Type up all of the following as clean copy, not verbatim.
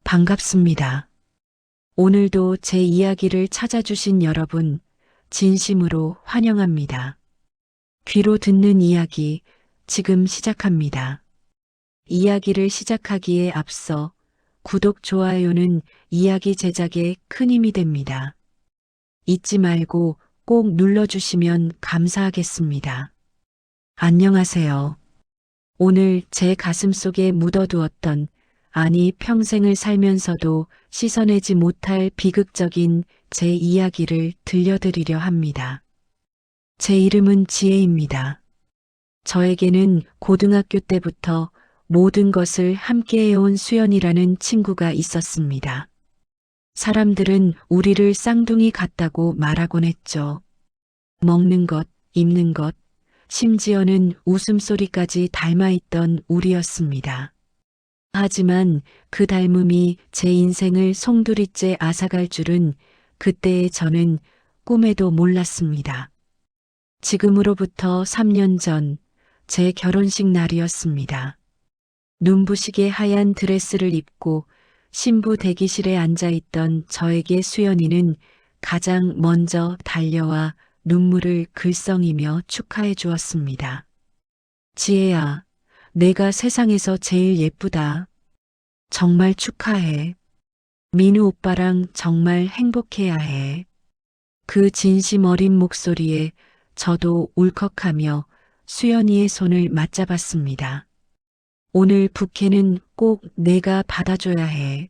반갑습니다. 오늘도 제 이야기를 찾아주신 여러분, 진심으로 환영합니다. 귀로 듣는 이야기, 지금 시작합니다. 이야기를 시작하기에 앞서 구독, 좋아요는 이야기 제작에 큰 힘이 됩니다. 잊지 말고 꼭 눌러주시면 감사하겠습니다. 안녕하세요. 오늘 제 가슴속에 묻어두었던, 아니 평생을 살면서도 씻어내지 못할 비극적인 제 이야기를 들려드리려 합니다. 제 이름은 지혜입니다. 저에게는 고등학교 때부터 모든 것을 함께 해온 수연이라는 친구가 있었습니다. 사람들은 우리를 쌍둥이 같다고 말하곤 했죠. 먹는 것, 입는 것, 심지어는 웃음소리까지 닮아있던 우리였습니다. 하지만 그 닮음이 제 인생을 송두리째 앗아갈 줄은 그때의 저는 꿈에도 몰랐습니다. 지금으로부터 3년 전 제 결혼식 날이었습니다. 눈부시게 하얀 드레스를 입고 신부 대기실에 앉아있던 저에게 수연이는 가장 먼저 달려와 눈물을 글썽이며 축하해 주었습니다. 지혜야, 내가 세상에서 제일 예쁘다. 정말 축하해. 민우 오빠랑 정말 행복해야 해. 그 진심 어린 목소리에 저도 울컥하며 수연이의 손을 맞잡았습니다. 오늘 부케는 꼭 내가 받아줘야 해.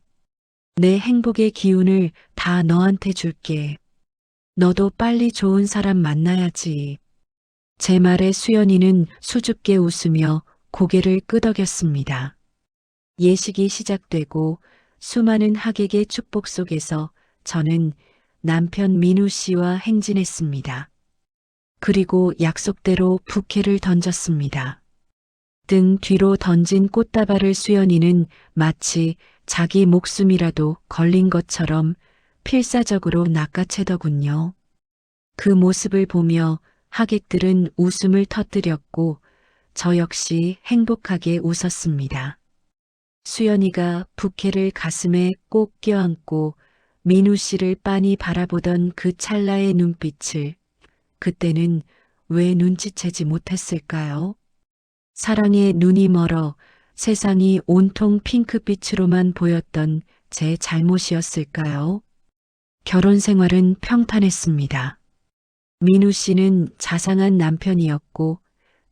내 행복의 기운을 다 너한테 줄게. 너도 빨리 좋은 사람 만나야지. 제 말에 수연이는 수줍게 웃으며 고개를 끄덕였습니다. 예식이 시작되고 수많은 하객의 축복 속에서 저는 남편 민우 씨와 행진했습니다. 그리고 약속대로 부케를 던졌습니다. 등 뒤로 던진 꽃다발을 수연이는 마치 자기 목숨이라도 걸린 것처럼 필사적으로 낚아채더군요. 그 모습을 보며 하객들은 웃음을 터뜨렸고 저 역시 행복하게 웃었습니다. 수연이가 부케를 가슴에 꼭 껴안고 민우 씨를 빤히 바라보던 그 찰나의 눈빛을 그때는 왜 눈치채지 못했을까요? 사랑에 눈이 멀어 세상이 온통 핑크빛으로만 보였던 제 잘못이었을까요? 결혼 생활은 평탄했습니다. 민우 씨는 자상한 남편이었고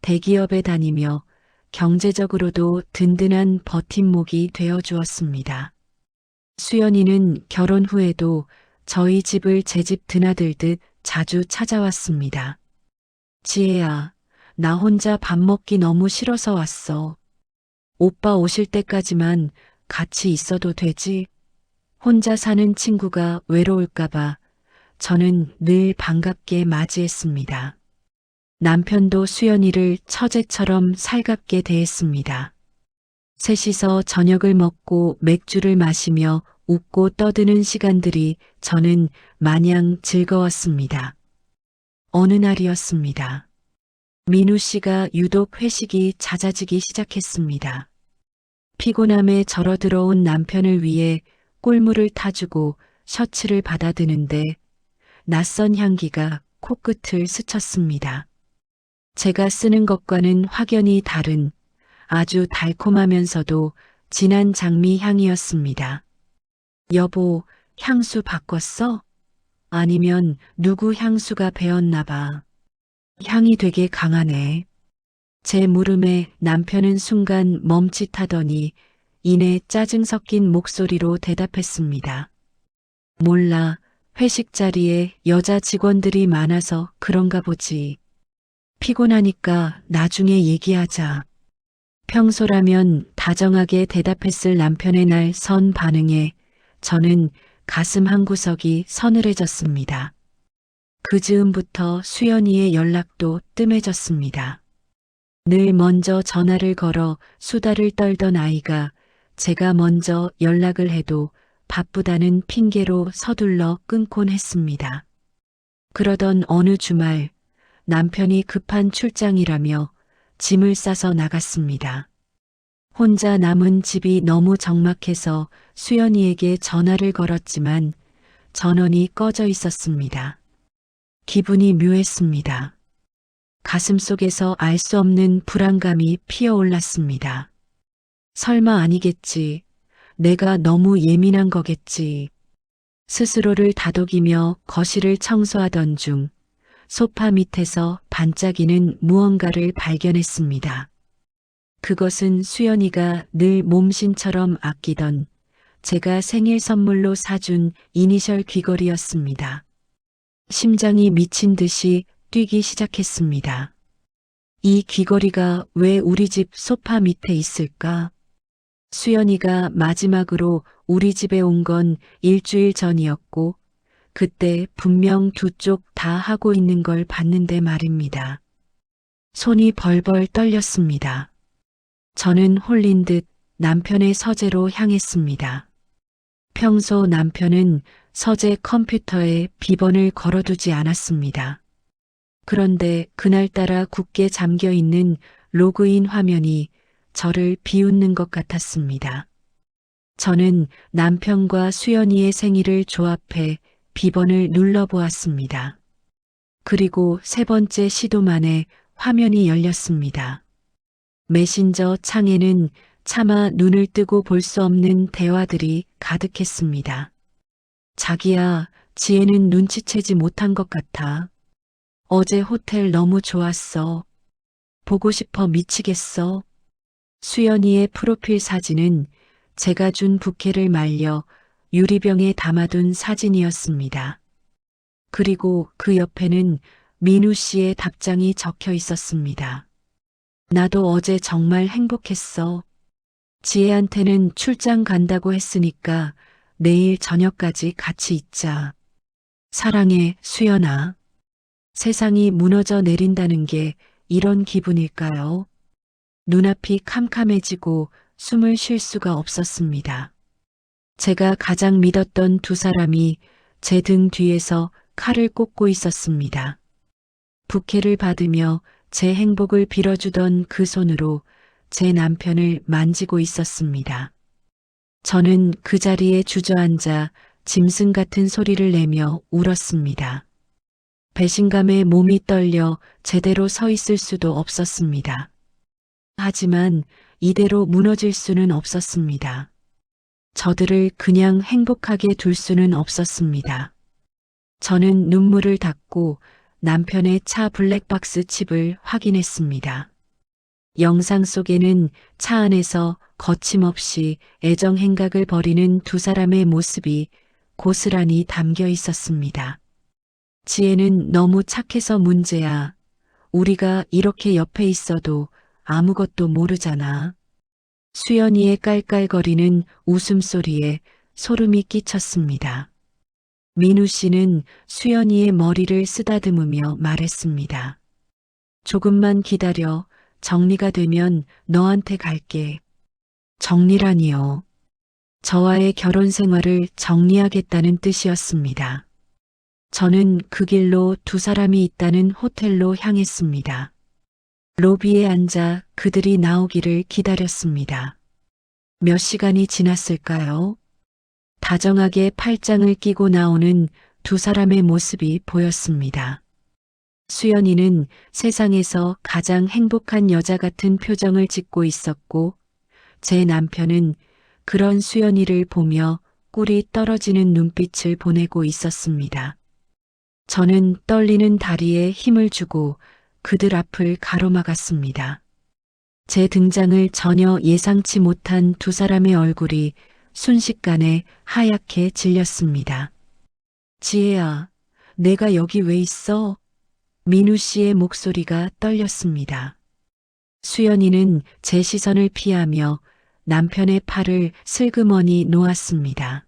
대기업에 다니며 경제적으로도 든든한 버팀목이 되어 주었습니다. 수연이는 결혼 후에도 저희 집을 제 집 드나들듯 자주 찾아왔습니다. 지혜야, 나 혼자 밥 먹기 너무 싫어서 왔어. 오빠 오실 때까지만 같이 있어도 되지? 혼자 사는 친구가 외로울까봐 저는 늘 반갑게 맞이했습니다. 남편도 수연이를 처제처럼 살갑게 대했습니다. 셋이서 저녁을 먹고 맥주를 마시며 웃고 떠드는 시간들이 저는 마냥 즐거웠습니다. 어느 날이었습니다. 민우 씨가 유독 회식이 잦아지기 시작했습니다. 피곤함에 절어들어온 남편을 위해 꿀물을 타주고 셔츠를 받아드는데 낯선 향기가 코끝을 스쳤습니다. 제가 쓰는 것과는 확연히 다른 아주 달콤하면서도 진한 장미 향이었습니다. 여보, 향수 바꿨어? 아니면 누구 향수가 배었나 봐. 향이 되게 강하네. 제 물음에 남편은 순간 멈칫하더니 이내 짜증 섞인 목소리로 대답했습니다. 몰라, 회식 자리에 여자 직원들이 많아서 그런가 보지. 피곤하니까 나중에 얘기하자. 평소라면 다정하게 대답했을 남편의 날 선 반응에 저는 가슴 한구석이 서늘해졌습니다. 그 즈음부터 수연이의 연락도 뜸해졌습니다. 늘 먼저 전화를 걸어 수다를 떨던 아이가 제가 먼저 연락을 해도 바쁘다는 핑계로 서둘러 끊곤 했습니다. 그러던 어느 주말 남편이 급한 출장이라며 짐을 싸서 나갔습니다. 혼자 남은 집이 너무 적막해서 수연이에게 전화를 걸었지만 전원이 꺼져 있었습니다. 기분이 묘했습니다. 가슴속에서 알 수 없는 불안감이 피어올랐습니다. 설마 아니겠지. 내가 너무 예민한 거겠지. 스스로를 다독이며 거실을 청소하던 중 소파 밑에서 반짝이는 무언가를 발견했습니다. 그것은 수연이가 늘 몸신처럼 아끼던 제가 생일 선물로 사준 이니셜 귀걸이였습니다. 심장이 미친 듯이 뛰기 시작했습니다. 이 귀걸이가 왜 우리 집 소파 밑에 있을까? 수연이가 마지막으로 우리 집에 온 건 일주일 전이었고, 그때 분명 두 쪽 다 하고 있는 걸 봤는데 말입니다. 손이 벌벌 떨렸습니다. 저는 홀린 듯 남편의 서재로 향했습니다. 평소 남편은 서재 컴퓨터에 비번을 걸어두지 않았습니다. 그런데 그날따라 굳게 잠겨 있는 로그인 화면이 저를 비웃는 것 같았습니다. 저는 남편과 수연이의 생일을 조합해 비번을 눌러보았습니다. 그리고 세 번째 시도 만에 화면이 열렸습니다. 메신저 창에는 차마 눈을 뜨고 볼 수 없는 대화들이 가득했습니다. 자기야, 지혜는 눈치채지 못한 것 같아. 어제 호텔 너무 좋았어. 보고 싶어 미치겠어. 수연이의 프로필 사진은 제가 준 부케를 말려 유리병에 담아둔 사진이었습니다. 그리고 그 옆에는 민우 씨의 답장이 적혀 있었습니다. 나도 어제 정말 행복했어. 지혜한테는 출장 간다고 했으니까 내일 저녁까지 같이 있자. 사랑해, 수연아. 세상이 무너져 내린다는 게 이런 기분일까요? 눈앞이 캄캄해지고 숨을 쉴 수가 없었습니다. 제가 가장 믿었던 두 사람이 제 등 뒤에서 칼을 꽂고 있었습니다. 부케를 받으며 제 행복을 빌어주던 그 손으로 제 남편을 만지고 있었습니다. 저는 그 자리에 주저앉아 짐승 같은 소리를 내며 울었습니다. 배신감에 몸이 떨려 제대로 서 있을 수도 없었습니다. 하지만 이대로 무너질 수는 없었습니다. 저들을 그냥 행복하게 둘 수는 없었습니다. 저는 눈물을 닦고 남편의 차 블랙박스 칩을 확인했습니다. 영상 속에는 차 안에서 거침없이 애정 행각을 벌이는 두 사람의 모습이 고스란히 담겨 있었습니다. 지혜는 너무 착해서 문제야. 우리가 이렇게 옆에 있어도 아무것도 모르잖아. 수연이의 깔깔거리는 웃음소리에 소름이 끼쳤습니다. 민우 씨는 수연이의 머리를 쓰다듬으며 말했습니다. 조금만 기다려. 정리가 되면 너한테 갈게. 정리라니요. 저와의 결혼 생활을 정리하겠다는 뜻이었습니다. 저는 그 길로 두 사람이 있다는 호텔로 향했습니다. 로비에 앉아 그들이 나오기를 기다렸습니다. 몇 시간이 지났을까요? 다정하게 팔짱을 끼고 나오는 두 사람의 모습이 보였습니다. 수연이는 세상에서 가장 행복한 여자 같은 표정을 짓고 있었고, 제 남편은 그런 수연이를 보며 꿀이 떨어지는 눈빛을 보내고 있었습니다. 저는 떨리는 다리에 힘을 주고 그들 앞을 가로막았습니다. 제 등장을 전혀 예상치 못한 두 사람의 얼굴이 순식간에 하얗게 질렸습니다. 지혜야, 내가 여기 왜 있어? 민우 씨의 목소리가 떨렸습니다. 수연이는 제 시선을 피하며 남편의 팔을 슬그머니 놓았습니다.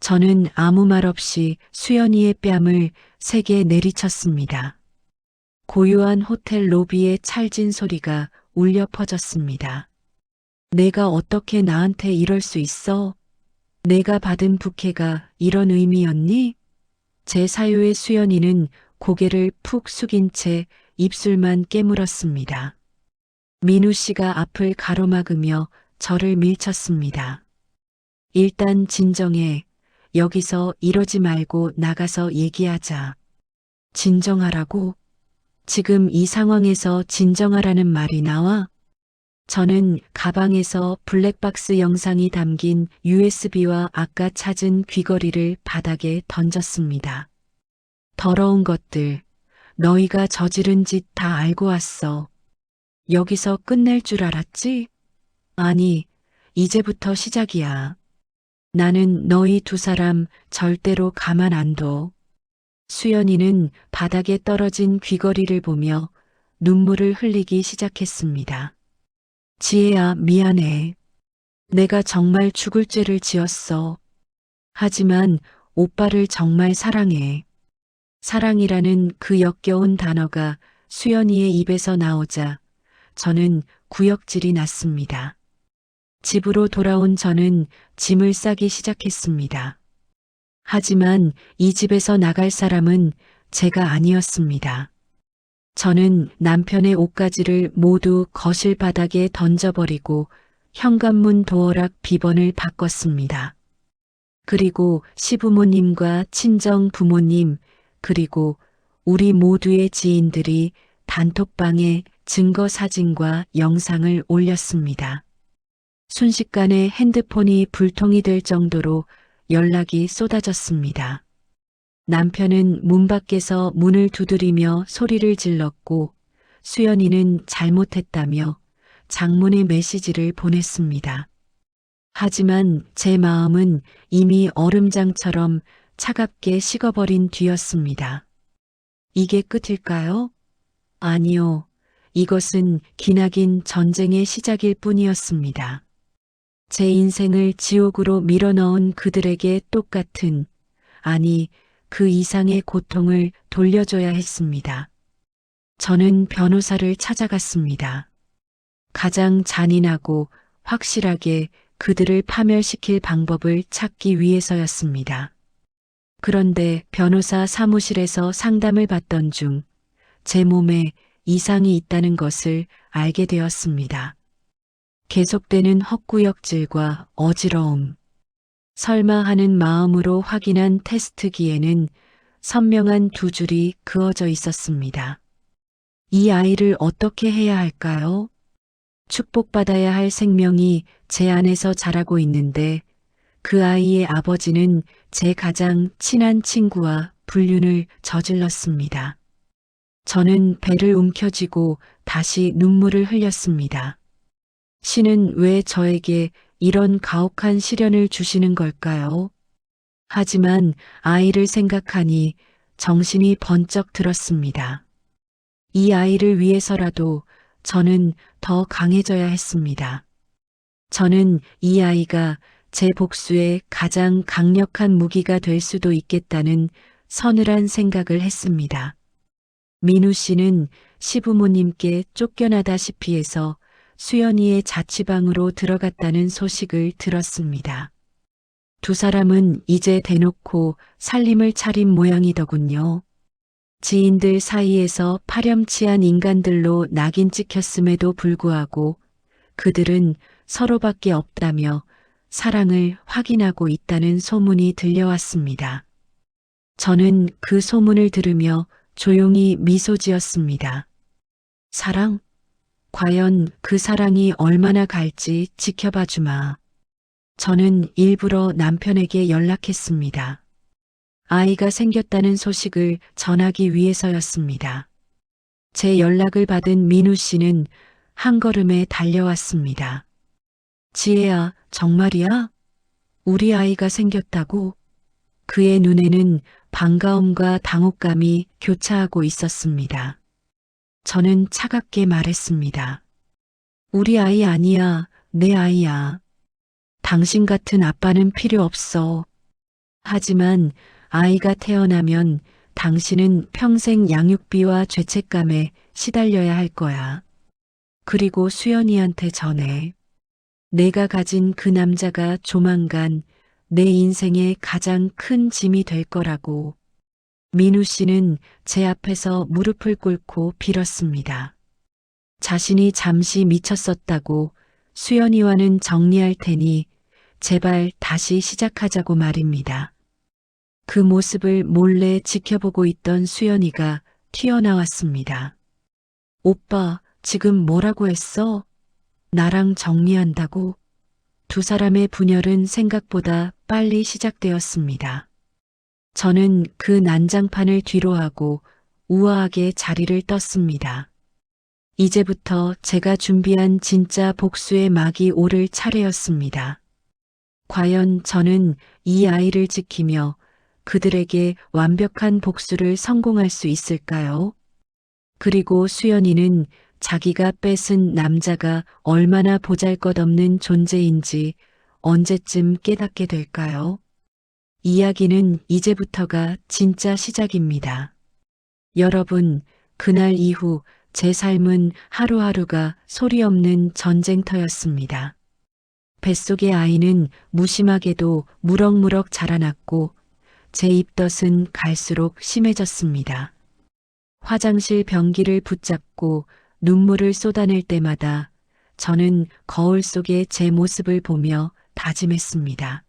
저는 아무 말 없이 수연이의 뺨을 세게 내리쳤습니다. 고요한 호텔 로비의 찰진 소리가 울려 퍼졌습니다. 내가 어떻게 나한테 이럴 수 있어? 내가 받은 부케가 이런 의미였니? 제 사유의 수연이는 고개를 푹 숙인 채 입술만 깨물었습니다. 민우 씨가 앞을 가로막으며 저를 밀쳤습니다. 일단 진정해. 여기서 이러지 말고 나가서 얘기하자. 진정하라고? 지금 이 상황에서 진정하라는 말이 나와? 저는 가방에서 블랙박스 영상이 담긴 USB와 아까 찾은 귀걸이를 바닥에 던졌습니다. 더러운 것들, 너희가 저지른 짓 다 알고 왔어. 여기서 끝낼 줄 알았지? 아니, 이제부터 시작이야. 나는 너희 두 사람 절대로 가만 안 둬. 수연이는 바닥에 떨어진 귀걸이를 보며 눈물을 흘리기 시작했습니다. 지혜야, 미안해. 내가 정말 죽을 죄를 지었어. 하지만 오빠를 정말 사랑해. 사랑이라는 그 역겨운 단어가 수연이의 입에서 나오자 저는 구역질이 났습니다. 집으로 돌아온 저는 짐을 싸기 시작했습니다. 하지만 이 집에서 나갈 사람은 제가 아니었습니다. 저는 남편의 옷가지를 모두 거실 바닥에 던져버리고 현관문 도어락 비번을 바꿨습니다. 그리고 시부모님과 친정 부모님, 그리고 우리 모두의 지인들이 단톡방에 증거 사진과 영상을 올렸습니다. 순식간에 핸드폰이 불통이 될 정도로 연락이 쏟아졌습니다. 남편은 문 밖에서 문을 두드리며 소리를 질렀고 수연이는 잘못했다며 장문의 메시지를 보냈습니다. 하지만 제 마음은 이미 얼음장처럼 차갑게 식어버린 뒤였습니다. 이게 끝일까요? 아니요. 이것은 기나긴 전쟁의 시작일 뿐이었습니다. 제 인생을 지옥으로 밀어넣은 그들에게 똑같은, 아니, 그 이상의 고통을 돌려줘야 했습니다. 저는 변호사를 찾아갔습니다. 가장 잔인하고 확실하게 그들을 파멸시킬 방법을 찾기 위해서였습니다. 그런데 변호사 사무실에서 상담을 받던 중 제 몸에 이상이 있다는 것을 알게 되었습니다. 계속되는 헛구역질과 어지러움. 설마 하는 마음으로 확인한 테스트기에는 선명한 두 줄이 그어져 있었습니다. 이 아이를 어떻게 해야 할까요? 축복받아야 할 생명이 제 안에서 자라고 있는데 그 아이의 아버지는 제 가장 친한 친구와 불륜을 저질렀습니다. 저는 배를 움켜쥐고 다시 눈물을 흘렸습니다. 신은 왜 저에게 이런 가혹한 시련을 주시는 걸까요? 하지만 아이를 생각하니 정신이 번쩍 들었습니다. 이 아이를 위해서라도 저는 더 강해져야 했습니다. 저는 이 아이가 제 복수의 가장 강력한 무기가 될 수도 있겠다는 서늘한 생각을 했습니다. 민우 씨는 시부모님께 쫓겨나다시피 해서 수연이의 자취방으로 들어갔다는 소식을 들었습니다. 두 사람은 이제 대놓고 살림을 차린 모양이더군요. 지인들 사이에서 파렴치한 인간들로 낙인 찍혔음에도 불구하고 그들은 서로밖에 없다며 사랑을 확인하고 있다는 소문이 들려왔습니다. 저는 그 소문을 들으며 조용히 미소 지었습니다. 사랑? 과연 그 사랑이 얼마나 갈지 지켜봐 주마. 저는 일부러 남편에게 연락했습니다. 아이가 생겼다는 소식을 전하기 위해서였습니다. 제 연락을 받은 민우 씨는 한 걸음에 달려왔습니다. 지혜야, 정말이야? 우리 아이가 생겼다고? 그의 눈에는 반가움과 당혹감이 교차하고 있었습니다. 저는 차갑게 말했습니다. 우리 아이 아니야, 내 아이야. 당신 같은 아빠는 필요 없어. 하지만 아이가 태어나면 당신은 평생 양육비와 죄책감에 시달려야 할 거야. 그리고 수연이한테 전해. 내가 가진 그 남자가 조만간 내 인생의 가장 큰 짐이 될 거라고. 민우 씨는 제 앞에서 무릎을 꿇고 빌었습니다. 자신이 잠시 미쳤었다고 수연이와는 정리할 테니 제발 다시 시작하자고 말입니다. 그 모습을 몰래 지켜보고 있던 수연이가 튀어나왔습니다. 오빠, 지금 뭐라고 했어? 나랑 정리한다고? 두 사람의 분열은 생각보다 빨리 시작되었습니다. 저는 그 난장판을 뒤로하고 우아하게 자리를 떴습니다. 이제부터 제가 준비한 진짜 복수의 막이 오를 차례였습니다. 과연 저는 이 아이를 지키며 그들에게 완벽한 복수를 성공할 수 있을까요? 그리고 수연이는 자기가 뺏은 남자가 얼마나 보잘것없는 존재인지 언제쯤 깨닫게 될까요? 이야기는 이제부터가 진짜 시작입니다. 여러분, 그날 이후 제 삶은 하루하루가 소리 없는 전쟁터였습니다. 뱃속의 아이는 무심하게도 무럭무럭 자라났고 제 입덧은 갈수록 심해졌습니다. 화장실 변기를 붙잡고 눈물을 쏟아낼 때마다 저는 거울 속의 제 모습을 보며 다짐했습니다.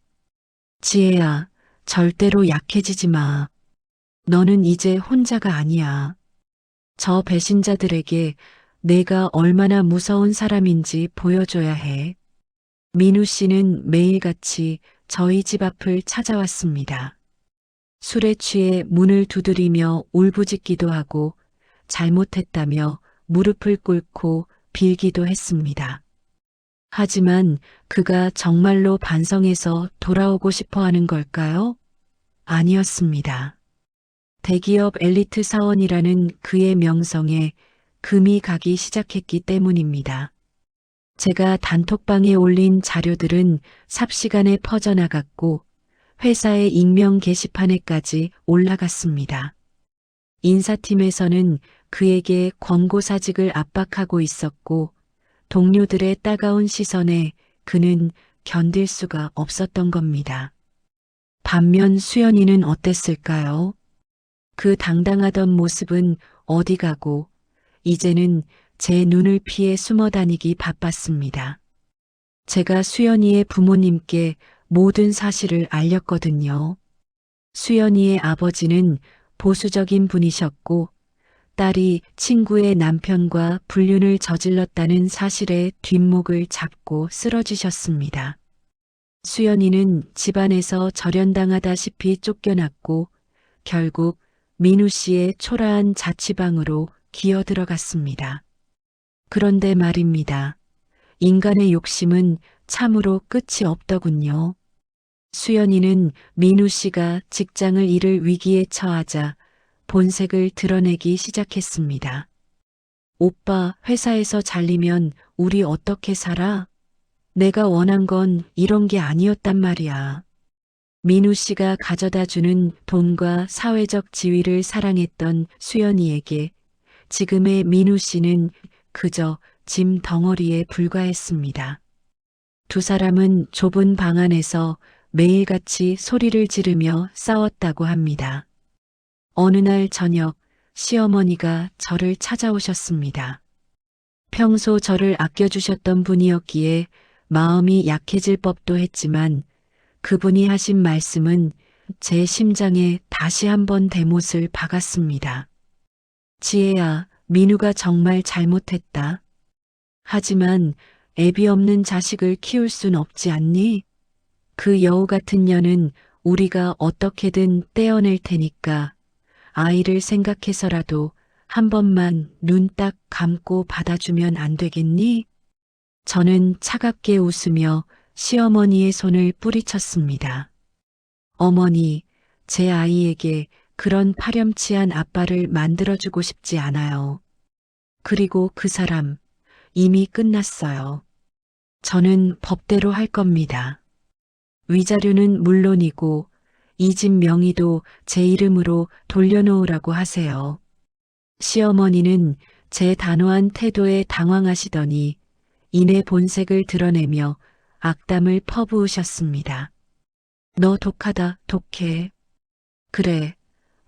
지혜야, 절대로 약해지지 마. 너는 이제 혼자가 아니야. 저 배신자들에게 내가 얼마나 무서운 사람인지 보여줘야 해. 민우 씨는 매일같이 저희 집 앞을 찾아왔습니다. 술에 취해 문을 두드리며 울부짖기도 하고 잘못했다며 무릎을 꿇고 빌기도 했습니다. 하지만 그가 정말로 반성해서 돌아오고 싶어 하는 걸까요? 아니었습니다. 대기업 엘리트 사원이라는 그의 명성에 금이 가기 시작했기 때문입니다. 제가 단톡방에 올린 자료들은 삽시간에 퍼져나갔고 회사의 익명 게시판에까지 올라갔습니다. 인사팀에서는 그에게 권고사직을 압박하고 있었고 동료들의 따가운 시선에 그는 견딜 수가 없었던 겁니다. 반면 수연이는 어땠을까요? 그 당당하던 모습은 어디 가고 이제는 제 눈을 피해 숨어 다니기 바빴습니다. 제가 수연이의 부모님께 모든 사실을 알렸거든요. 수연이의 아버지는 보수적인 분이셨고 딸이 친구의 남편과 불륜을 저질렀다는 사실에 뒷목을 잡고 쓰러지셨습니다. 수연이는 집안에서 절연당하다시피 쫓겨났고 결국 민우 씨의 초라한 자취방으로 기어 들어갔습니다. 그런데 말입니다. 인간의 욕심은 참으로 끝이 없더군요. 수연이는 민우 씨가 직장을 잃을 위기에 처하자 본색을 드러내기 시작했습니다. 오빠, 회사에서 잘리면 우리 어떻게 살아? 내가 원한 건 이런 게 아니었단 말이야. 민우 씨가 가져다 주는 돈과 사회적 지위를 사랑했던 수연이에게 지금의 민우 씨는 그저 짐 덩어리에 불과했습니다. 두 사람은 좁은 방 안에서 매일같이 소리를 지르며 싸웠다고 합니다. 어느 날 저녁 시어머니가 저를 찾아오셨습니다. 평소 저를 아껴주셨던 분이었기에 마음이 약해질 법도 했지만 그분이 하신 말씀은 제 심장에 다시 한번 대못을 박았습니다. 지혜야, 민우가 정말 잘못했다. 하지만 애비 없는 자식을 키울 순 없지 않니? 그 여우 같은 년은 우리가 어떻게든 떼어낼 테니까 아이를 생각해서라도 한 번만 눈 딱 감고 받아주면 안 되겠니? 저는 차갑게 웃으며 시어머니의 손을 뿌리쳤습니다. 어머니, 제 아이에게 그런 파렴치한 아빠를 만들어주고 싶지 않아요. 그리고 그 사람 이미 끝났어요. 저는 법대로 할 겁니다. 위자료는 물론이고 이 집 명의도 제 이름으로 돌려놓으라고 하세요. 시어머니는 제 단호한 태도에 당황하시더니 이내 본색을 드러내며 악담을 퍼부으셨습니다. 너 독하다, 독해. 그래,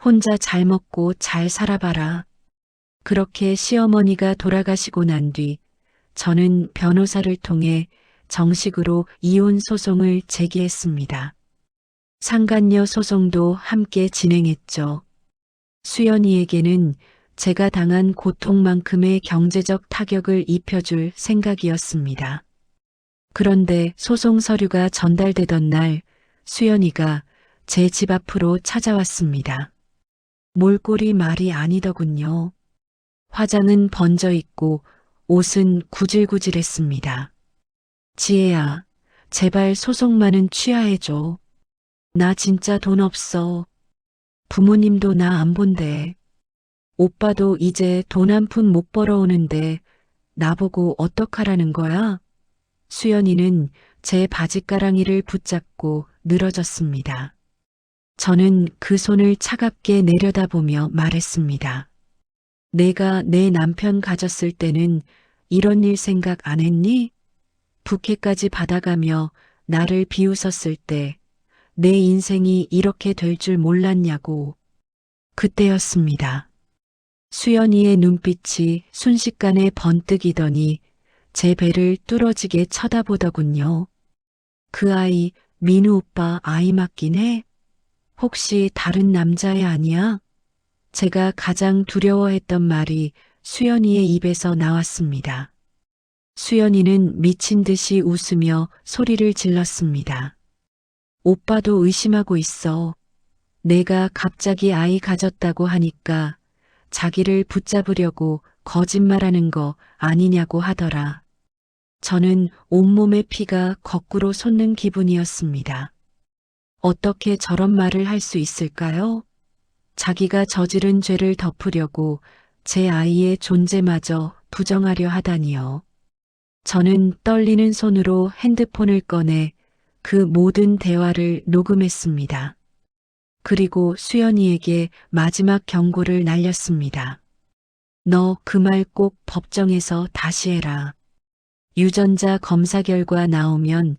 혼자 잘 먹고 잘 살아봐라. 그렇게 시어머니가 돌아가시고 난 뒤 저는 변호사를 통해 정식으로 이혼 소송을 제기했습니다. 상간녀 소송도 함께 진행했죠. 수연이에게는 제가 당한 고통만큼의 경제적 타격을 입혀줄 생각이었습니다. 그런데 소송 서류가 전달되던 날 수연이가 제 집 앞으로 찾아왔습니다. 몰골이 말이 아니더군요. 화장은 번져 있고 옷은 구질구질했습니다. 지혜야, 제발 소송만은 취하해줘. 나 진짜 돈 없어. 부모님도 나 안 본대. 오빠도 이제 돈 한 푼 못 벌어오는데 나보고 어떡하라는 거야? 수연이는 제 바지가랑이를 붙잡고 늘어졌습니다. 저는 그 손을 차갑게 내려다보며 말했습니다. 내가 내 남편 가졌을 때는 이런 일 생각 안 했니? 부캐까지 받아가며 나를 비웃었을 때 내 인생이 이렇게 될 줄 몰랐냐고. 그때였습니다. 수연이의 눈빛이 순식간에 번뜩이더니 제 배를 뚫어지게 쳐다보더군요. 그 아이, 민우 오빠 아이 맞긴 해? 혹시 다른 남자애 아니야? 제가 가장 두려워했던 말이 수연이의 입에서 나왔습니다. 수연이는 미친 듯이 웃으며 소리를 질렀습니다. 오빠도 의심하고 있어. 내가 갑자기 아이 가졌다고 하니까 자기를 붙잡으려고 거짓말하는 거 아니냐고 하더라. 저는 온몸의 피가 거꾸로 솟는 기분이었습니다. 어떻게 저런 말을 할 수 있을까요? 자기가 저지른 죄를 덮으려고 제 아이의 존재마저 부정하려 하다니요. 저는 떨리는 손으로 핸드폰을 꺼내 그 모든 대화를 녹음했습니다. 그리고 수연이에게 마지막 경고를 날렸습니다. 너 그 말 꼭 법정에서 다시 해라. 유전자 검사 결과 나오면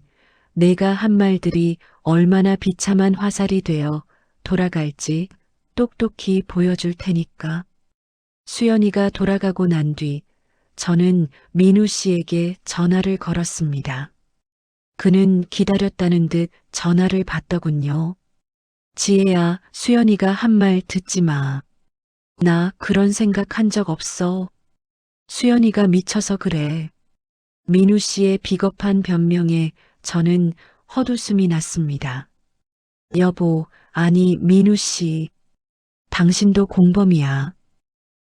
내가 한 말들이 얼마나 비참한 화살이 되어 돌아갈지 똑똑히 보여줄 테니까. 수연이가 돌아가고 난 뒤 저는 민우 씨에게 전화를 걸었습니다. 그는 기다렸다는 듯 전화를 받더군요. 지혜야, 수연이가 한 말 듣지 마. 나 그런 생각 한 적 없어. 수연이가 미쳐서 그래. 민우 씨의 비겁한 변명에 저는 헛웃음이 났습니다. 여보, 아니 민우 씨. 당신도 공범이야.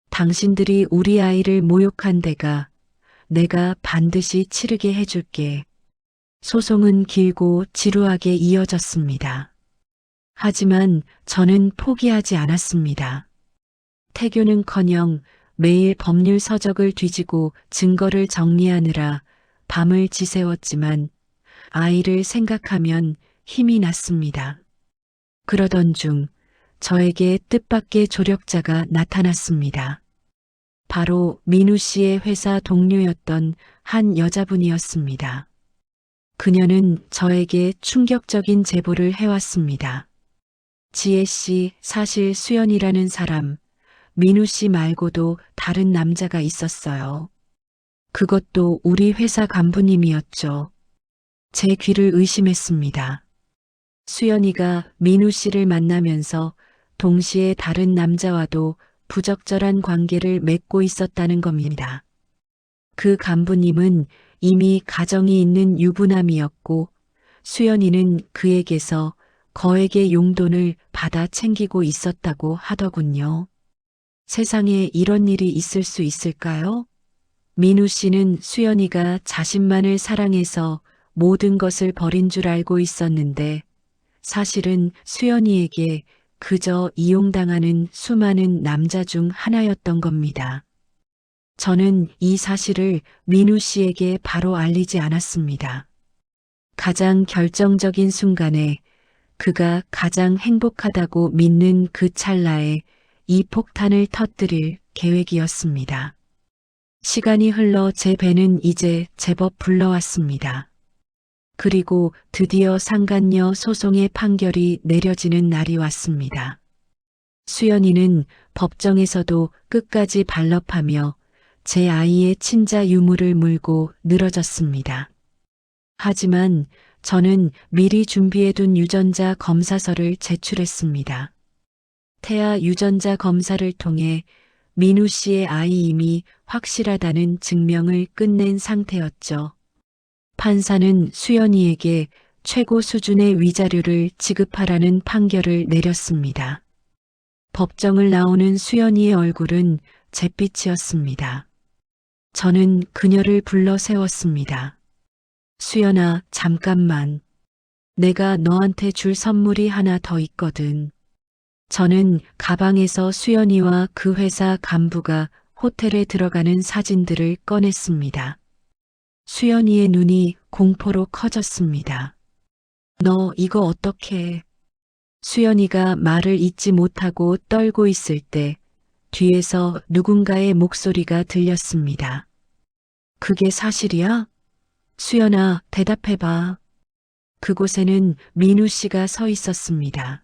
당신들이 우리 아이를 모욕한 데가 내가 반드시 치르게 해줄게. 소송은 길고 지루하게 이어졌습니다. 하지만 저는 포기하지 않았습니다. 태교는커녕 매일 법률 서적을 뒤지고 증거를 정리하느라 밤을 지새웠지만 아이를 생각하면 힘이 났습니다. 그러던 중 저에게 뜻밖의 조력자가 나타났습니다. 바로 민우 씨의 회사 동료였던 한 여자분이었습니다. 그녀는 저에게 충격적인 제보를 해왔습니다. 지혜 씨, 사실 수연이라는 사람, 민우 씨 말고도 다른 남자가 있었어요. 그것도 우리 회사 간부님이었죠. 제 귀를 의심했습니다. 수연이가 민우 씨를 만나면서 동시에 다른 남자와도 부적절한 관계를 맺고 있었다는 겁니다. 그 간부님은 이미 가정이 있는 유부남이었고 수연이는 그에게서 거액의 용돈을 받아 챙기고 있었다고 하더군요. 세상에 이런 일이 있을 수 있을까요? 민우 씨는 수연이가 자신만을 사랑해서 모든 것을 버린 줄 알고 있었는데 사실은 수연이에게 그저 이용당하는 수많은 남자 중 하나였던 겁니다. 저는 이 사실을 민우 씨에게 바로 알리지 않았습니다. 가장 결정적인 순간에 그가 가장 행복하다고 믿는 그 찰나에 이 폭탄을 터뜨릴 계획이었습니다. 시간이 흘러 제 배는 이제 제법 불러왔습니다. 그리고 드디어 상간녀 소송의 판결이 내려지는 날이 왔습니다. 수연이는 법정에서도 끝까지 반럽하며 제 아이의 친자 유무를 물고 늘어졌습니다. 하지만 저는 미리 준비해둔 유전자 검사서를 제출했습니다. 태아 유전자 검사를 통해 민우 씨의 아이임이 확실하다는 증명을 끝낸 상태였죠. 판사는 수연이에게 최고 수준의 위자료를 지급하라는 판결을 내렸습니다. 법정을 나오는 수연이의 얼굴은 잿빛이었습니다. 저는 그녀를 불러 세웠습니다. 수연아, 잠깐만. 내가 너한테 줄 선물이 하나 더 있거든. 저는 가방에서 수연이와 그 회사 간부가 호텔에 들어가는 사진들을 꺼냈습니다. 수연이의 눈이 공포로 커졌습니다. 너 이거 어떡해? 수연이가 말을 잇지 못하고 떨고 있을 때 뒤에서 누군가의 목소리가 들렸습니다. 그게 사실이야? 수연아, 대답해봐. 그곳에는 민우 씨가 서 있었습니다.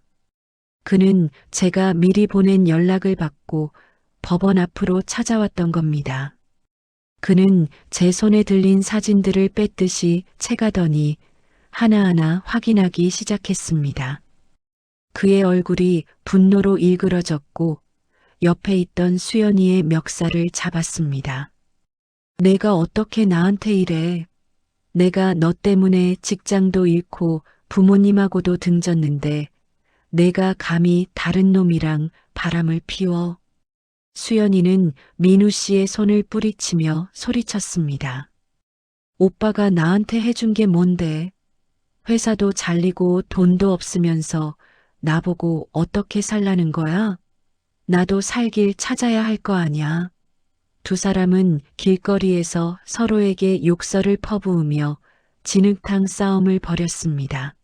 그는 제가 미리 보낸 연락을 받고 법원 앞으로 찾아왔던 겁니다. 그는 제 손에 들린 사진들을 뺐듯이 채가더니 하나하나 확인하기 시작했습니다. 그의 얼굴이 분노로 일그러졌고 옆에 있던 수연이의 멱살을 잡았습니다. 내가 어떻게 나한테 이래? 내가 너 때문에 직장도 잃고 부모님하고도 등졌는데 내가 감히 다른 놈이랑 바람을 피워? 수연이는 민우 씨의 손을 뿌리치며 소리쳤습니다. 오빠가 나한테 해준 게 뭔데? 회사도 잘리고 돈도 없으면서 나보고 어떻게 살라는 거야? 나도 살 길 찾아야 할 거 아냐. 두 사람은 길거리에서 서로에게 욕설을 퍼부으며 진흙탕 싸움을 벌였습니다.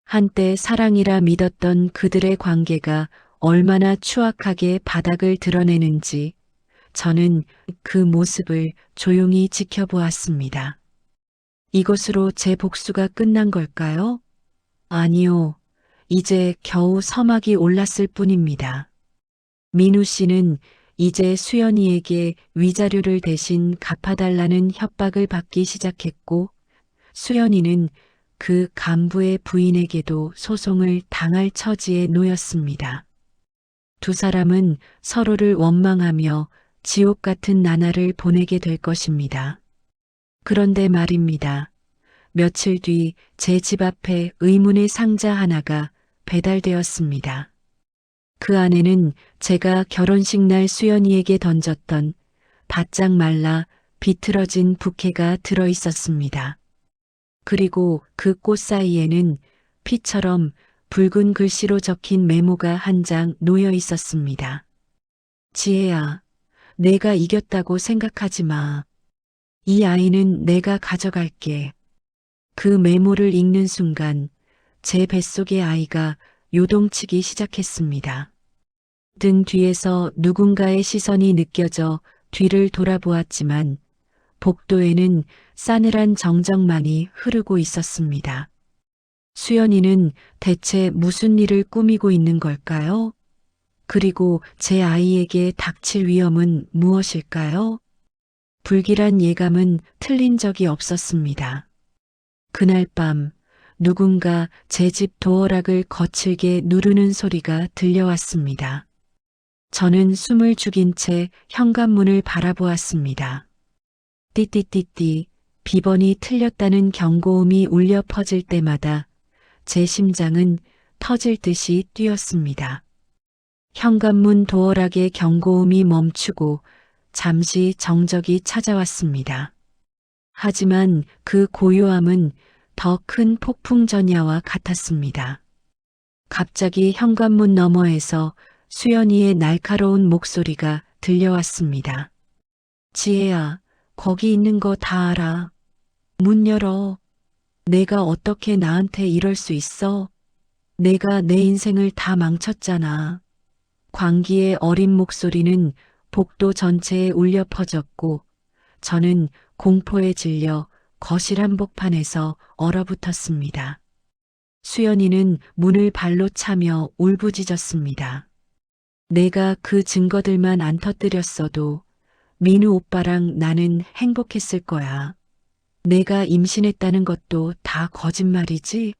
한때 사랑이라 믿었던 그들의 관계가 얼마나 추악하게 바닥을 드러내는지 저는 그 모습을 조용히 지켜보았습니다. 이것으로 제 복수가 끝난 걸까요? 아니요. 이제 겨우 서막이 올랐을 뿐입니다. 민우 씨는 이제 수연이에게 위자료를 대신 갚아달라는 협박을 받기 시작했고 수연이는 그 간부의 부인에게도 소송을 당할 처지에 놓였습니다. 두 사람은 서로를 원망하며 지옥 같은 나날을 보내게 될 것입니다. 그런데 말입니다. 며칠 뒤 제 집 앞에 의문의 상자 하나가 배달되었습니다. 그 안에는 제가 결혼식 날 수연이에게 던졌던 바짝 말라 비틀어진 부케가 들어 있었습니다. 그리고 그 꽃 사이에는 피처럼 붉은 글씨로 적힌 메모가 한 장 놓여 있었습니다. 지혜야, 내가 이겼다고 생각하지 마. 이 아이는 내가 가져갈게. 그 메모를 읽는 순간 제 뱃속의 아이가 요동치기 시작했습니다. 등 뒤에서 누군가의 시선이 느껴져 뒤를 돌아보았지만 복도에는 싸늘한 정적만이 흐르고 있었습니다. 수연이는 대체 무슨 일을 꾸미고 있는 걸까요? 그리고 제 아이에게 닥칠 위험은 무엇일까요? 불길한 예감은 틀린 적이 없었습니다. 그날 밤 누군가 제 집 도어락을 거칠게 누르는 소리가 들려왔습니다. 저는 숨을 죽인 채 현관문을 바라보았습니다. 띠띠띠띠 비번이 틀렸다는 경고음이 울려 퍼질 때마다 제 심장은 터질 듯이 뛰었습니다. 현관문 도어락의 경고음이 멈추고 잠시 정적이 찾아왔습니다. 하지만 그 고요함은 더 큰 폭풍 전야와 같았습니다. 갑자기 현관문 너머에서 수연이의 날카로운 목소리가 들려왔습니다. 지혜야, 거기 있는 거 다 알아. 문 열어. 내가 어떻게 나한테 이럴 수 있어? 내가 내 인생을 다 망쳤잖아. 광기의 어린 목소리는 복도 전체에 울려 퍼졌고 저는 공포에 질려 거실 한복판에서 얼어붙었습니다. 수연이는 문을 발로 차며 울부짖었습니다. 내가 그 증거들만 안 터뜨렸어도 민우 오빠랑 나는 행복했을 거야. 내가 임신했다는 것도 다 거짓말이지?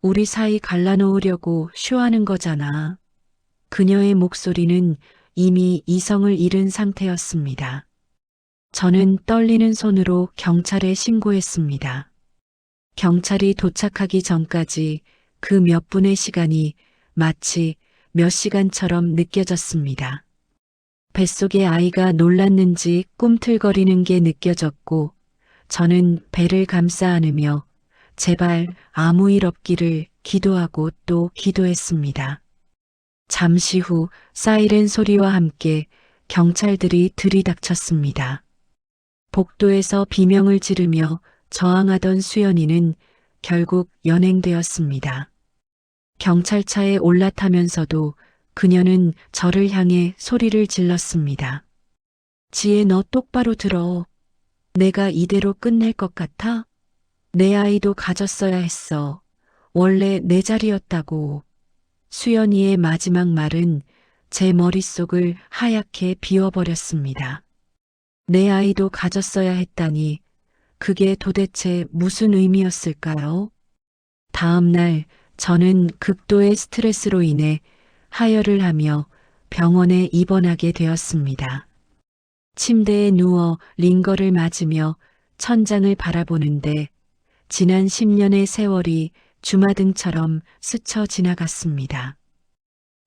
우리 사이 갈라놓으려고 쇼하는 거잖아. 그녀의 목소리는 이미 이성을 잃은 상태였습니다. 저는 떨리는 손으로 경찰에 신고했습니다. 경찰이 도착하기 전까지 그 몇 분의 시간이 마치 몇 시간처럼 느껴졌습니다. 뱃속의 아이가 놀랐는지 꿈틀거리는 게 느껴졌고 저는 배를 감싸 안으며 제발 아무 일 없기를 기도하고 또 기도했습니다. 잠시 후 사이렌 소리와 함께 경찰들이 들이닥쳤습니다. 복도에서 비명을 지르며 저항하던 수연이는 결국 연행되었습니다. 경찰차에 올라타면서도 그녀는 저를 향해 소리를 질렀습니다. 지혜, 너 똑바로 들어. 내가 이대로 끝낼 것 같아? 내 아이도 가졌어야 했어. 원래 내 자리였다고. 수연이의 마지막 말은 제 머릿속을 하얗게 비워버렸습니다. 내 아이도 가졌어야 했다니 그게 도대체 무슨 의미였을까요? 다음 날 저는 극도의 스트레스로 인해 하혈을 하며 병원에 입원하게 되었습니다. 침대에 누워 링거를 맞으며 천장을 바라보는데 지난 10년의 세월이 주마등처럼 스쳐 지나갔습니다.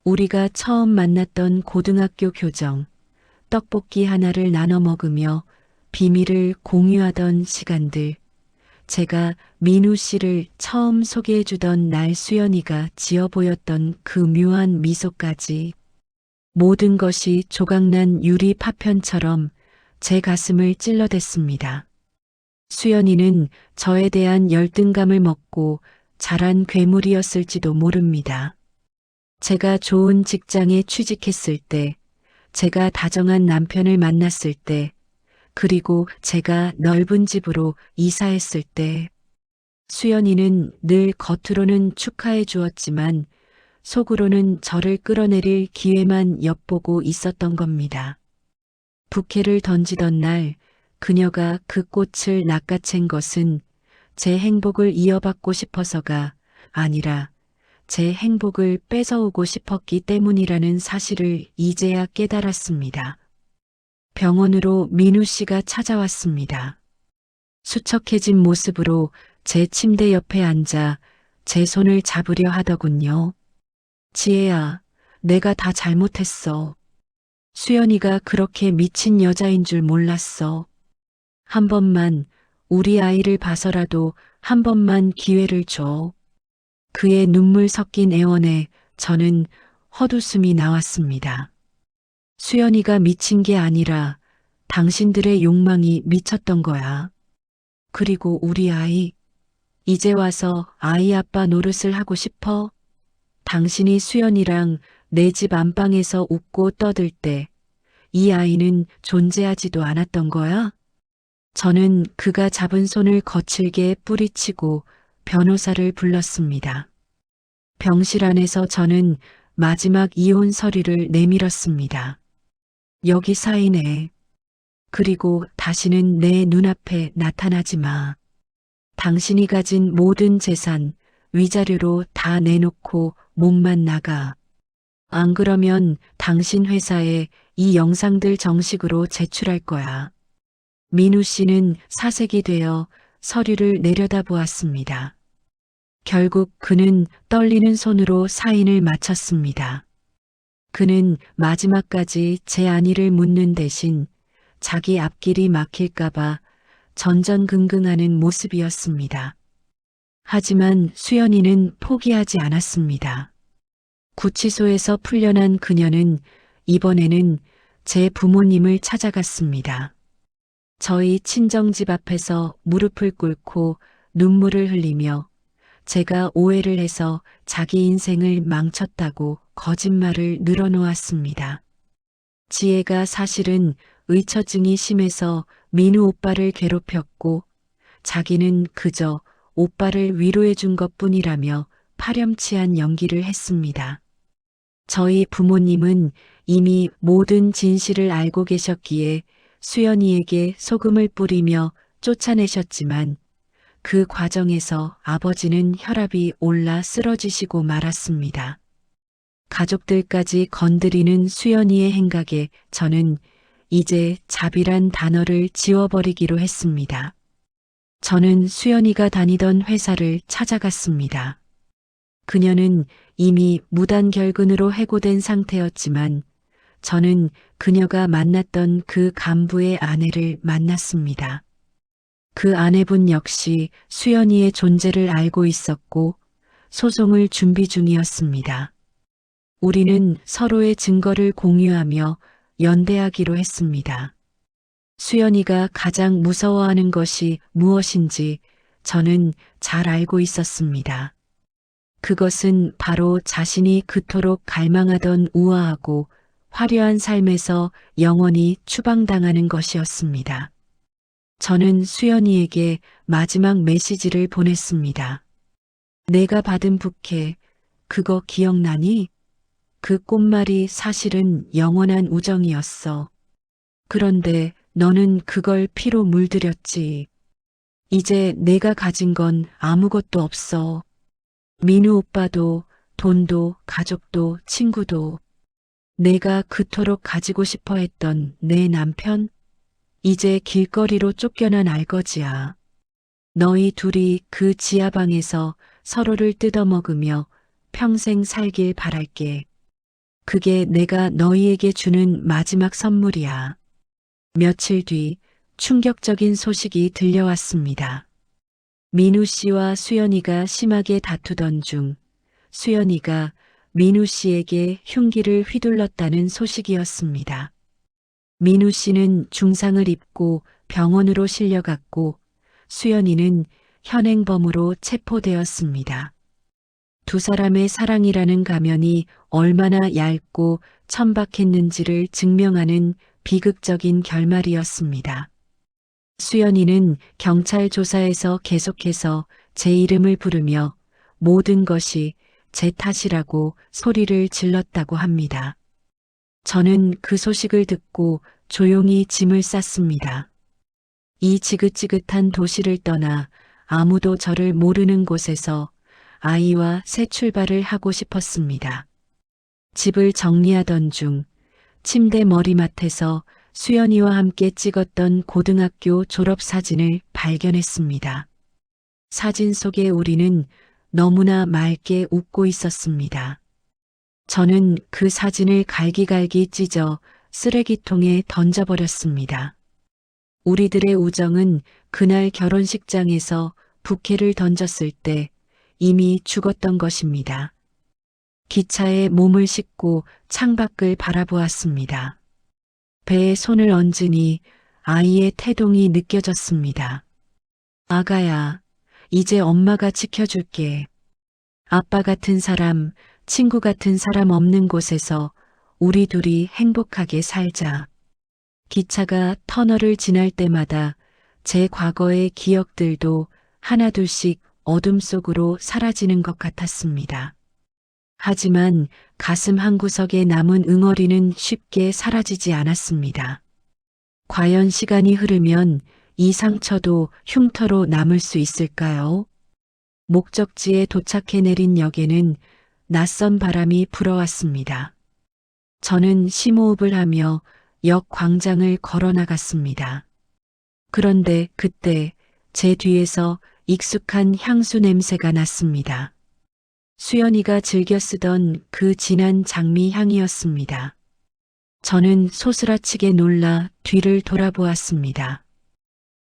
우리가 처음 만났던 고등학교 교정, 떡볶이 하나를 나눠 먹으며 비밀을 공유하던 시간들, 제가 민우 씨를 처음 소개해 주던 날 수연이가 지어 보였던 그 묘한 미소까지 모든 것이 조각난 유리 파편처럼 제 가슴을 찔러댔습니다. 수연이는 저에 대한 열등감을 먹고 자란 괴물이었을지도 모릅니다. 제가 좋은 직장에 취직했을 때, 제가 다정한 남편을 만났을 때, 그리고 제가 넓은 집으로 이사했을 때, 수연이는 늘 겉으로는 축하해 주었지만 속으로는 저를 끌어내릴 기회만 엿보고 있었던 겁니다. 부케를 던지던 날 그녀가 그 꽃을 낚아챈 것은 제 행복을 이어받고 싶어서가 아니라 제 행복을 뺏어오고 싶었기 때문이라는 사실을 이제야 깨달았습니다. 병원으로 민우 씨가 찾아왔습니다. 수척해진 모습으로 제 침대 옆에 앉아 제 손을 잡으려 하더군요. 지혜야, 내가 다 잘못했어. 수연이가 그렇게 미친 여자인 줄 몰랐어. 한 번만 우리 아이를 봐서라도 한 번만 기회를 줘. 그의 눈물 섞인 애원에 저는 헛웃음이 나왔습니다. 수연이가 미친 게 아니라 당신들의 욕망이 미쳤던 거야. 그리고 우리 아이, 이제 와서 아이 아빠 노릇을 하고 싶어? 당신이 수연이랑 내 집 안방에서 웃고 떠들 때 이 아이는 존재하지도 않았던 거야? 저는 그가 잡은 손을 거칠게 뿌리치고 변호사를 불렀습니다. 병실 안에서 저는 마지막 이혼 서류를 내밀었습니다. 여기 사인해. 그리고 다시는 내 눈앞에 나타나지 마. 당신이 가진 모든 재산, 위자료로 다 내놓고 몸만 나가. 안 그러면 당신 회사에 이 영상들 정식으로 제출할 거야. 민우 씨는 사색이 되어 서류를 내려다보았습니다. 결국 그는 떨리는 손으로 사인을 마쳤습니다. 그는 마지막까지 제 안위를 묻는 대신 자기 앞길이 막힐까봐 전전긍긍하는 모습이었습니다. 하지만 수연이는 포기하지 않았습니다. 구치소에서 풀려난 그녀는 이번에는 제 부모님을 찾아갔습니다. 저희 친정집 앞에서 무릎을 꿇고 눈물을 흘리며 제가 오해를 해서 자기 인생을 망쳤다고 거짓말을 늘어놓았습니다. 지혜가 사실은 의처증이 심해서 민우 오빠를 괴롭혔고 자기는 그저 오빠를 위로해 준 것뿐이라며 파렴치한 연기를 했습니다. 저희 부모님은 이미 모든 진실을 알고 계셨기에 수연이에게 소금을 뿌리며 쫓아내셨지만 그 과정에서 아버지는 혈압이 올라 쓰러지시고 말았습니다. 가족들까지 건드리는 수연이의 행각에 저는 이제 자비란 단어를 지워버리기로 했습니다. 저는 수연이가 다니던 회사를 찾아갔습니다. 그녀는 이미 무단결근으로 해고된 상태였지만 저는 그녀가 만났던 그 간부의 아내를 만났습니다. 그 아내분 역시 수연이의 존재를 알고 있었고 소송을 준비 중이었습니다. 우리는 서로의 증거를 공유하며 연대하기로 했습니다. 수연이가 가장 무서워하는 것이 무엇인지 저는 잘 알고 있었습니다. 그것은 바로 자신이 그토록 갈망하던 우아하고 화려한 삶에서 영원히 추방당하는 것이었습니다. 저는 수연이에게 마지막 메시지를 보냈습니다. 내가 받은 부케, 그거 기억나니? 그 꽃말이 사실은 영원한 우정이었어. 그런데 너는 그걸 피로 물들였지. 이제 내가 가진 건 아무것도 없어. 민우 오빠도, 돈도, 가족도, 친구도. 내가 그토록 가지고 싶어 했던 내 남편? 이제 길거리로 쫓겨난 알거지야. 너희 둘이 그 지하방에서 서로를 뜯어먹으며 평생 살길 바랄게. 그게 내가 너희에게 주는 마지막 선물이야. 며칠 뒤 충격적인 소식이 들려왔습니다. 민우 씨와 수연이가 심하게 다투던 중 수연이가 민우 씨에게 흉기를 휘둘렀다는 소식이었습니다. 민우 씨는 중상을 입고 병원으로 실려갔고 수연이는 현행범으로 체포되었습니다. 두 사람의 사랑이라는 가면이 얼마나 얇고 천박했는지를 증명하는 비극적인 결말이었습니다. 수연이는 경찰 조사에서 계속해서 제 이름을 부르며 모든 것이 제 탓이라고 소리를 질렀다고 합니다. 저는 그 소식을 듣고 조용히 짐을 쌌습니다. 이 지긋지긋한 도시를 떠나 아무도 저를 모르는 곳에서 아이와 새 출발을 하고 싶었습니다. 집을 정리하던 중 침대 머리맡에서 수연이와 함께 찍었던 고등학교 졸업 사진을 발견했습니다. 사진 속의 우리는 너무나 맑게 웃고 있었습니다. 저는 그 사진을 갈기갈기 찢어 쓰레기통에 던져버렸습니다. 우리들의 우정은 그날 결혼식장에서 부케를 던졌을 때 이미 죽었던 것입니다. 기차에 몸을 싣고 창밖을 바라보았습니다. 배에 손을 얹으니 아이의 태동이 느껴졌습니다. 아가야, 이제 엄마가 지켜줄게. 아빠 같은 사람, 친구 같은 사람 없는 곳에서 우리 둘이 행복하게 살자. 기차가 터널을 지날 때마다 제 과거의 기억들도 하나둘씩 어둠 속으로 사라지는 것 같았습니다. 하지만 가슴 한구석에 남은 응어리는 쉽게 사라지지 않았습니다. 과연 시간이 흐르면 이 상처도 흉터로 남을 수 있을까요? 목적지에 도착해 내린 역에는 낯선 바람이 불어왔습니다. 저는 심호흡을 하며 역 광장을 걸어 나갔습니다. 그런데 그때 제 뒤에서 익숙한 향수 냄새가 났습니다. 수연이가 즐겨 쓰던 그 진한 장미 향이었습니다. 저는 소스라치게 놀라 뒤를 돌아보았습니다.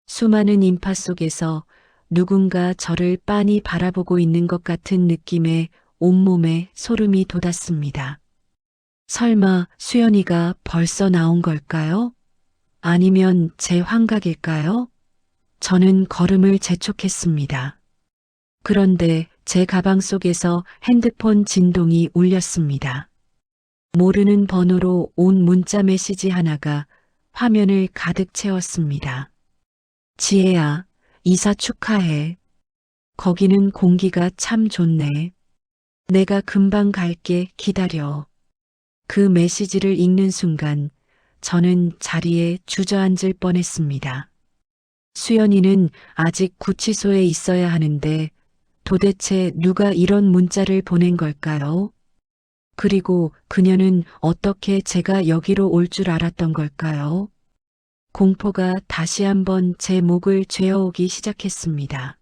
수많은 인파 속에서 누군가 저를 빤히 바라보고 있는 것 같은 느낌에 온몸에 소름이 돋았습니다. 설마 수연이가 벌써 나온 걸까요? 아니면 제 환각일까요? 저는 걸음을 재촉했습니다. 그런데 제 가방 속에서 핸드폰 진동이 울렸습니다. 모르는 번호로 온 문자 메시지 하나가 화면을 가득 채웠습니다. 지혜야, 이사 축하해. 거기는 공기가 참 좋네. 내가 금방 갈게, 기다려. 그 메시지를 읽는 순간 저는 자리에 주저앉을 뻔했습니다. 수연이는 아직 구치소에 있어야 하는데 도대체 누가 이런 문자를 보낸 걸까요? 그리고 그녀는 어떻게 제가 여기로 올 줄 알았던 걸까요? 공포가 다시 한번 제 목을 죄어오기 시작했습니다.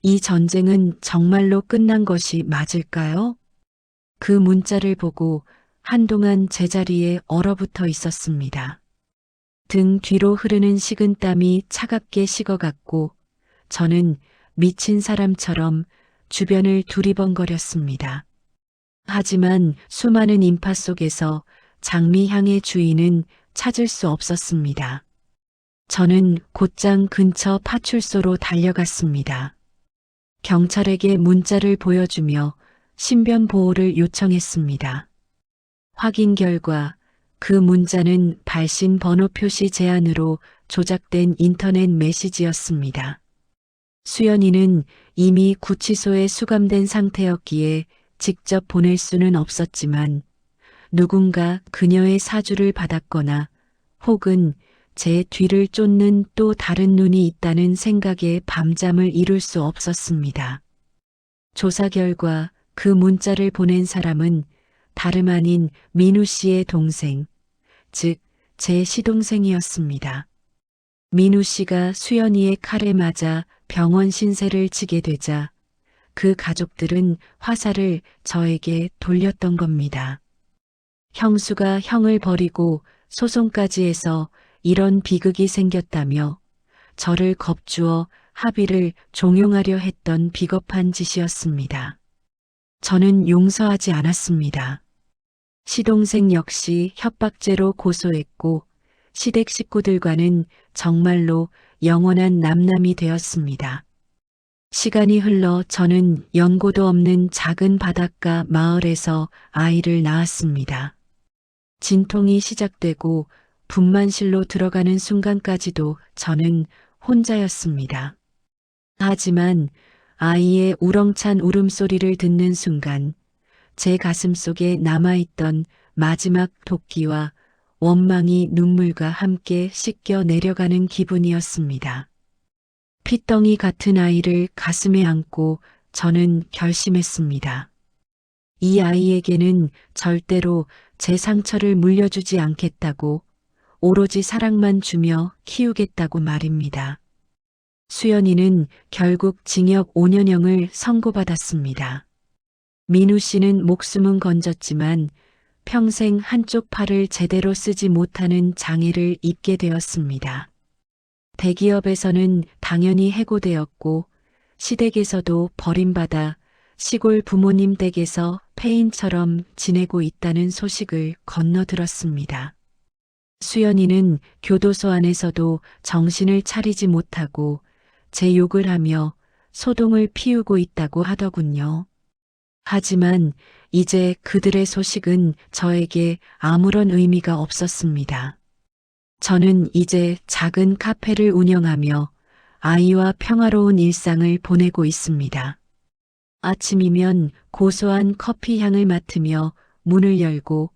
이 전쟁은 정말로 끝난 것이 맞을까요? 그 문자를 보고 한동안 제자리에 얼어붙어 있었습니다. 등 뒤로 흐르는 식은땀이 차갑게 식어갔고 저는 미친 사람처럼 주변을 두리번거렸습니다. 하지만 수많은 인파 속에서 장미향의 주인은 찾을 수 없었습니다. 저는 곧장 근처 파출소로 달려갔습니다. 경찰에게 문자를 보여주며 신변 보호를 요청했습니다. 확인 결과 그 문자는 발신 번호 표시 제한으로 조작된 인터넷 메시지였습니다. 수연이는 이미 구치소에 수감된 상태였기에 직접 보낼 수는 없었지만 누군가 그녀의 사주를 받았거나 혹은 제 뒤를 쫓는 또 다른 눈이 있다는 생각에 밤잠을 이룰 수 없었습니다. 조사 결과 그 문자를 보낸 사람은 다름 아닌 민우 씨의 동생, 즉 제 시동생이었습니다. 민우 씨가 수연이의 칼에 맞아 병원 신세를 지게 되자 그 가족들은 화살을 저에게 돌렸던 겁니다. 형수가 형을 버리고 소송까지 해서 이런 비극이 생겼다며 저를 겁주어 합의를 종용하려 했던 비겁한 짓이었습니다. 저는 용서하지 않았습니다. 시동생 역시 협박죄로 고소했고 시댁 식구들과는 정말로 영원한 남남이 되었습니다. 시간이 흘러 저는 연고도 없는 작은 바닷가 마을에서 아이를 낳았습니다. 진통이 시작되고 분만실로 들어가는 순간까지도 저는 혼자였습니다. 하지만 아이의 우렁찬 울음소리를 듣는 순간 제 가슴 속에 남아있던 마지막 도끼와 원망이 눈물과 함께 씻겨 내려가는 기분이었습니다. 핏덩이 같은 아이를 가슴에 안고 저는 결심했습니다. 이 아이에게는 절대로 제 상처를 물려주지 않겠다고, 오로지 사랑만 주며 키우겠다고 말입니다. 수연이는 결국 징역 5년형을 선고받았습니다. 민우 씨는 목숨은 건졌지만 평생 한쪽 팔을 제대로 쓰지 못하는 장애를 입게 되었습니다. 대기업에서는 당연히 해고되었고 시댁에서도 버림받아 시골 부모님 댁에서 폐인처럼 지내고 있다는 소식을 건너들었습니다. 수연이는 교도소 안에서도 정신을 차리지 못하고 제 욕을 하며 소동을 피우고 있다고 하더군요. 하지만 이제 그들의 소식은 저에게 아무런 의미가 없었습니다. 저는 이제 작은 카페를 운영하며 아이와 평화로운 일상을 보내고 있습니다. 아침이면 고소한 커피 향을 맡으며 문을 열고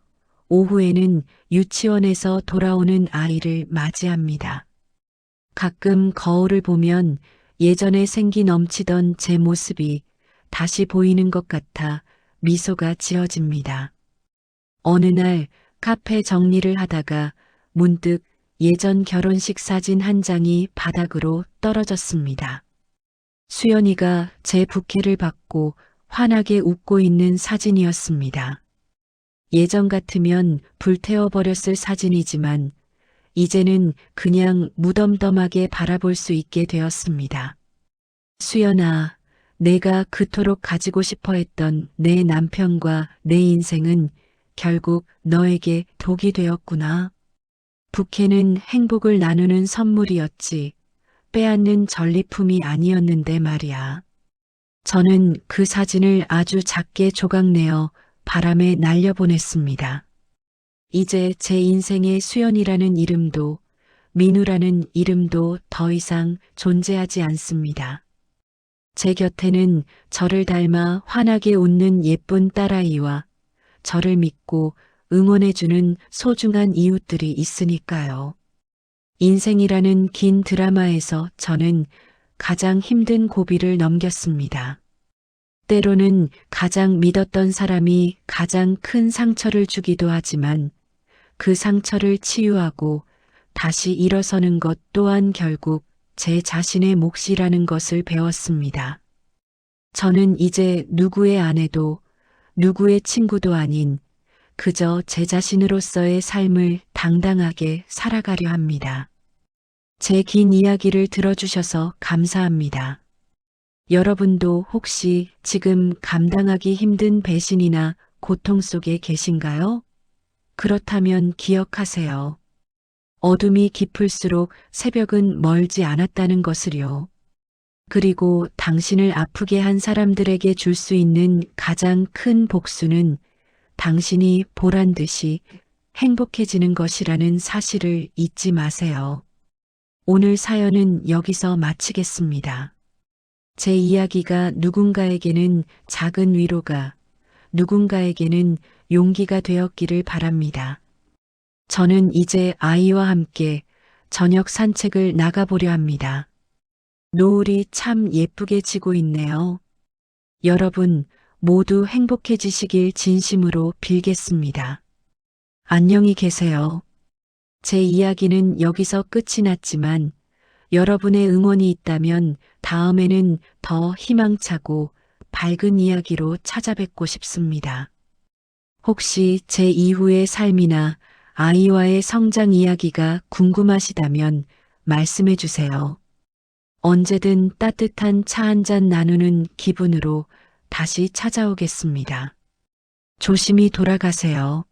오후에는 유치원에서 돌아오는 아이를 맞이합니다. 가끔 거울을 보면 예전에 생기 넘치던 제 모습이 다시 보이는 것 같아 미소가 지어집니다. 어느 날 카페 정리를 하다가 문득 예전 결혼식 사진 한 장이 바닥으로 떨어졌습니다. 수연이가 제 부케를 받고 환하게 웃고 있는 사진이었습니다. 예전 같으면 불태워버렸을 사진이지만 이제는 그냥 무덤덤하게 바라볼 수 있게 되었습니다. 수연아, 내가 그토록 가지고 싶어 했던 내 남편과 내 인생은 결국 너에게 독이 되었구나. 부케는 행복을 나누는 선물이었지 빼앗는 전리품이 아니었는데 말이야. 저는 그 사진을 아주 작게 조각내어 바람에 날려보냈습니다. 이제 제 인생의 수연이라는 이름도 민우라는 이름도 더 이상 존재하지 않습니다. 제 곁에는 저를 닮아 환하게 웃는 예쁜 딸아이와 저를 믿고 응원해주는 소중한 이웃들이 있으니까요. 인생이라는 긴 드라마에서 저는 가장 힘든 고비를 넘겼습니다. 때로는 가장 믿었던 사람이 가장 큰 상처를 주기도 하지만 그 상처를 치유하고 다시 일어서는 것 또한 결국 제 자신의 몫이라는 것을 배웠습니다. 저는 이제 누구의 아내도 누구의 친구도 아닌 그저 제 자신으로서의 삶을 당당하게 살아가려 합니다. 제 긴 이야기를 들어주셔서 감사합니다. 여러분도 혹시 지금 감당하기 힘든 배신이나 고통 속에 계신가요? 그렇다면 기억하세요. 어둠이 깊을수록 새벽은 멀지 않았다는 것을요. 그리고 당신을 아프게 한 사람들에게 줄 수 있는 가장 큰 복수는 당신이 보란 듯이 행복해지는 것이라는 사실을 잊지 마세요. 오늘 사연은 여기서 마치겠습니다. 제 이야기가 누군가에게는 작은 위로가, 누군가에게는 용기가 되었기를 바랍니다. 저는 이제 아이와 함께 저녁 산책을 나가보려 합니다. 노을이 참 예쁘게 지고 있네요. 여러분 모두 행복해지시길 진심으로 빌겠습니다. 안녕히 계세요. 제 이야기는 여기서 끝이 났지만 여러분의 응원이 있다면 다음에는 더 희망차고 밝은 이야기로 찾아뵙고 싶습니다. 혹시 제 이후의 삶이나 아이와의 성장 이야기가 궁금하시다면 말씀해 주세요. 언제든 따뜻한 차 한 잔 나누는 기분으로 다시 찾아오겠습니다. 조심히 돌아가세요.